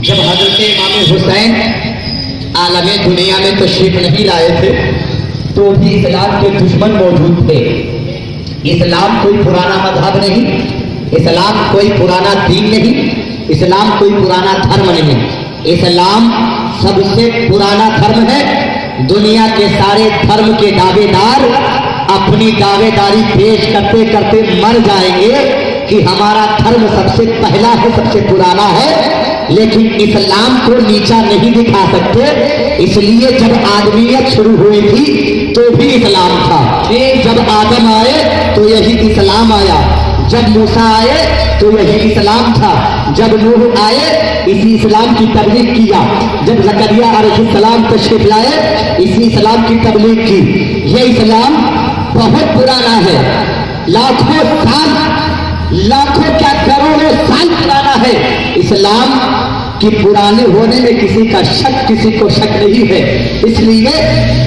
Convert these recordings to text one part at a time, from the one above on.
جب حضرت امام حسین عالم دنیا میں تشریف نہیں لائے تھے تو بھی اسلام کے دشمن موجود تھے. اسلام کوئی پرانا مذہب نہیں، اسلام کوئی پرانا دین نہیں، اسلام کوئی پرانا دھرم نہیں. اسلام سب سے پرانا دھرم ہے. دنیا کے سارے دھرم کے دعوے دار اپنی دعوے داری پیش کرتے کرتے مر جائیں گے کہ ہمارا دھرم سب سے پہلا ہے، سب سے پرانا ہے، لیکن اسلام کو نیچا نہیں دکھا سکتے. اس لیے جب آدمیت شروع ہوئی تھی تو بھی اسلام تھا. جب آدم آئے تو یہی اسلام آیا، جب موسیٰ آئے تو یہی اسلام تھا، جب نوح آئے اسی اسلام کی تبلیغ کیا، جب زکریا علیہ السلام تشریف لائے اسی اسلام کی تبلیغ کی. یہ اسلام بہت پرانا ہے، لاکھوں سال، لاکھوں کیا کروڑوں سال پرانا ہے. اسلام کہ پرانے ہونے میں کسی کا شک، کسی کو شک نہیں ہے. اس لیے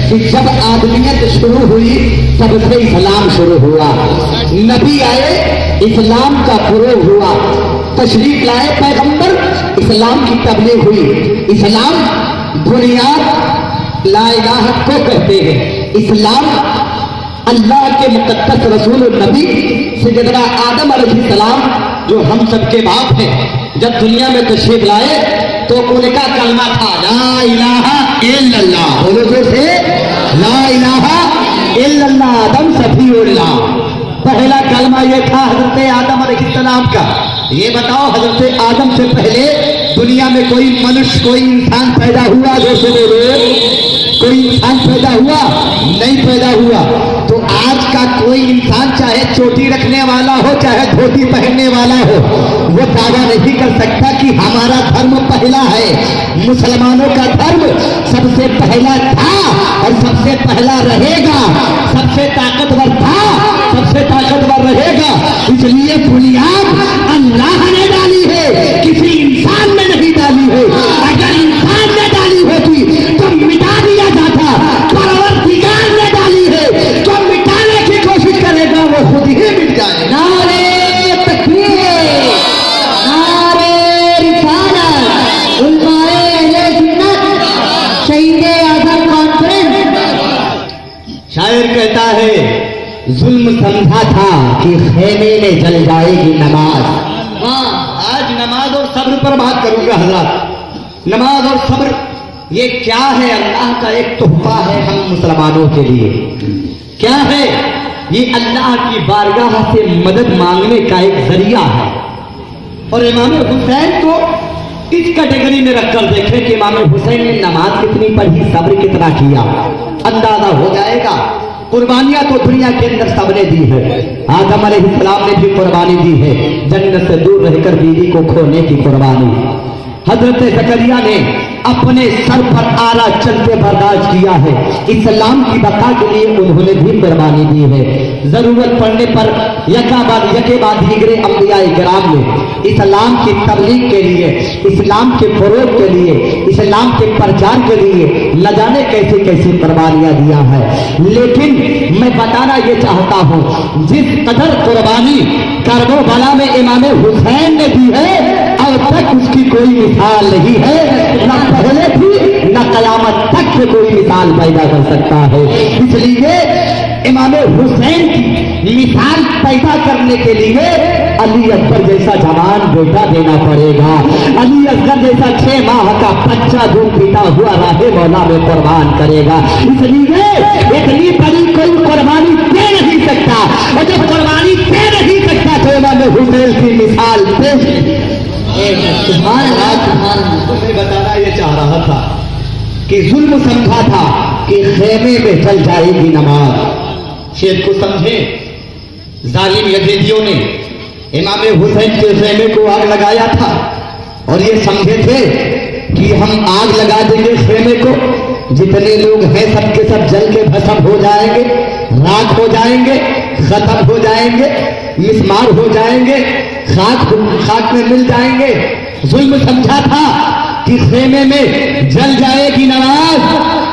کہ جب آدمیت شروع ہوئی تب سے اسلام شروع ہوا. نبی آئے اسلام کا فروغ ہوا، تشریف لائے پیغمبر اسلام کی تبلیغ ہوئی. اسلام بنیاد لا الہ کو کہتے ہیں. اسلام اللہ کے مقدس رسول النبی سیدنا آدم علیہ السلام جو ہم سب کے باپ ہیں، جب دنیا میں تشریف لائے تو ان کا کلمہ تھا لا الہ الا اللہ. بولو جو سے لا الہ الا اللہ آدم سفی اللہ. پہلا کلمہ یہ تھا حضرت آدم علیہ السلام کا. یہ بتاؤ حضرت آدم سے پہلے دنیا میں کوئی منش، کوئی انسان پیدا ہوا؟ جو سے کوئی انسان پیدا ہوا نہیں پیدا ہوا. تو آج کا کوئی انسان چاہے چوٹی رکھنے والا ہو، چاہے دھوتی پہننے والا ہو، وہ دعویٰ نہیں کر سکتا کہ ہمارا دھرم پہلا ہے. مسلمانوں کا دھرم سب سے پہلا تھا اور سب سے پہلا رہے گا، سب سے طاقتور تھا، سب سے طاقتور رہے گا. اس لیے بنیاد اللہ نے ڈالی ہے، کسی انسان نے نہیں ڈالی ہے. اگر انسان نے ڈالی ہوتی تو مٹا دیا جاتا. پروردگار نے ڈالی ہے، جو مٹانے کی کوشش کرے گا وہ خود ہی مٹ جائے. نعرے تکبیر، نعرے رسالت، علماء اہل سنت، شہید اعظم کانفرنس. شاعر کہتا ہے ظلم سمجھا تھا کہ خیمے میں جل جائے گی نماز. آج نماز اور صبر پر بات کروں گا حضرات. نماز اور صبر یہ کیا ہے؟ اللہ کا ایک تحفہ ہے ہم مسلمانوں کے لیے. کیا ہے یہ؟ اللہ کی بارگاہ سے مدد مانگنے کا ایک ذریعہ ہے. اور امام حسین کو اس کیٹیگری میں رکھ کر دیکھیں کہ امام حسین نے نماز کتنی پڑھی، صبر کتنا کیا، اندازہ ہو جائے گا. قربانیاں تو دنیا کے اندر سب نے دی ہے. آدم علیہ السلام نے بھی قربانی دی ہے، جنت سے دور رہ کر بیوی کو کھونے کی قربانی. حضرت زکریا نے اپنے سر پر آلہ چلتے برداشت کیا ہے. اسلام کی بقا کے لیے انہوں نے بھی قربانی دی ہے. ضرورت پڑنے پر یکے بعد دیگرے انبیاء کرام نے اسلام کی تبلیغ کے لیے، اسلام کے فروغ کے لیے، اسلام کے پرچار کے لیے نہ جانے کیسی کیسی قربانیاں دیا ہے. لیکن میں بتانا یہ چاہتا ہوں جس قدر قربانی کربلا میں امام حسین نے دی ہے اب تک اس کی کوئی مثال نہیں ہے. نہ پہلے تھی نہ قیامت تک سے کوئی مثال پیدا کر سکتا ہے. اس لیے امام حسین کی مثال پیدا کرنے کے لیے علی اکبر جیسا جوان بیٹا دینا پڑے گا. علی اکبر جیسا 6 ماہ کا بچہ دودھ پیتا ہوا راہ مولا میں قربان کرے گا. اس لیے اتنی بڑی کوئی قربانی دے نہیں سکتا، اور جب قربانی دے نہیں سکتا تو امام حسین کی مثال پیش. میں بتانا یہ چاہ رہا تھا کہ ظلم سمجھا تھا کہ خیمے میں جل جائے گی نماز. شیر کو سمجھیں، ظالم یزیدیوں نے امام حسین کے خیمے کو آگ لگایا تھا اور یہ سمجھے تھے کہ ہم آگ لگا دیں گے خیمے کو، جتنے لوگ ہیں سب کے سب جل کے بھسم ہو جائیں گے، راکھ ہو جائیں گے، ختم ہو جائیں گے، مسمار ہو جائیں گے، خاک میں مل جائیں گے. ظلم سمجھا تھا کہ خیمے میں جل جائے گی نماز.